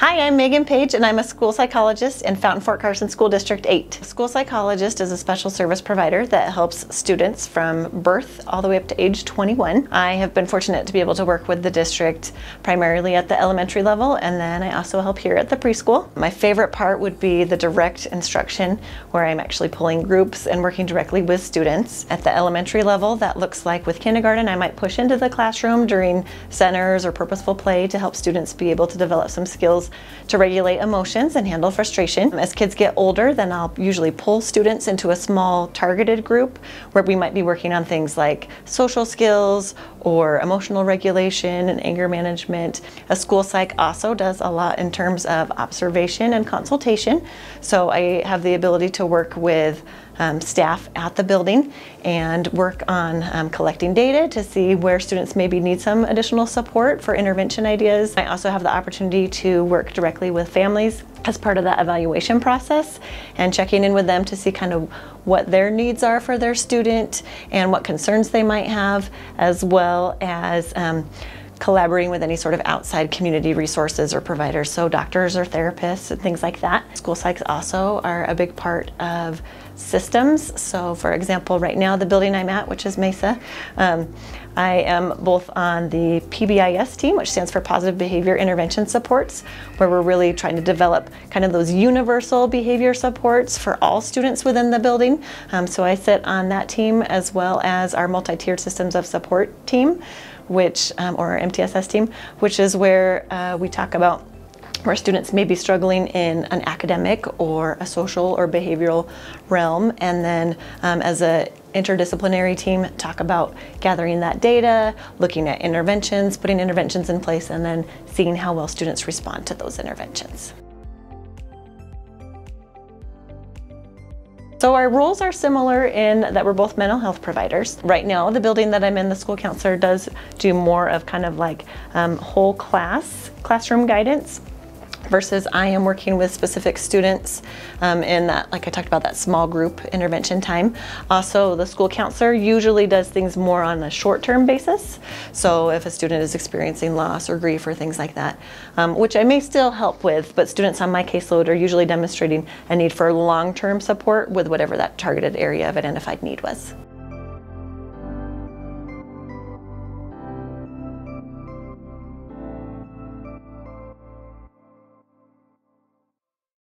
Hi, I'm Megan Page and I'm a school psychologist in Fountain Fort Carson School District 8. A school psychologist is a special service provider that helps students from birth all the way up to age 21. I have been fortunate to be able to work with the district primarily at the elementary level, and then I also help here at the preschool. My favorite part would be the direct instruction where I'm actually pulling groups and working directly with students. At the elementary level, that looks like with kindergarten, I might push into the classroom during centers or purposeful play to help students be able to develop some skills to regulate emotions and handle frustration. As kids get older, then I'll usually pull students into a small targeted group where we might be working on things like social skills or emotional regulation and anger management. A school psych also does a lot in terms of observation and consultation. So I have the ability to work with staff at the building and work on collecting data to see where students maybe need some additional support for intervention ideas. I also have the opportunity to work directly with families as part of that evaluation process and checking in with them to see kind of what their needs are for their student and what concerns they might have, as well as collaborating with any sort of outside community resources or providers, so doctors or therapists and things like that. School psychs also are a big part of systems. So for example, right now the building I'm at, which is Mesa, I am both on the PBIS team, which stands for Positive Behavior Intervention Supports, where we're really trying to develop kind of those universal behavior supports for all students within the building. So I sit on that team, as well as our multi-tiered systems of support team, which, or our MTSS team, which is where we talk about where students may be struggling in an academic or a social or behavioral realm, and then as a interdisciplinary team talk about gathering that data, looking at interventions, putting interventions in place, and then seeing how well students respond to those interventions. So our roles are similar in that we're both mental health providers. Right now, the building that I'm in, the school counselor does do more of kind of like whole classroom guidance, versus I am working with specific students in that, like I talked about, that small group intervention time. Also, the school counselor usually does things more on a short-term basis. So if a student is experiencing loss or grief or things like that, which I may still help with, but students on my caseload are usually demonstrating a need for long-term support with whatever that targeted area of identified need was.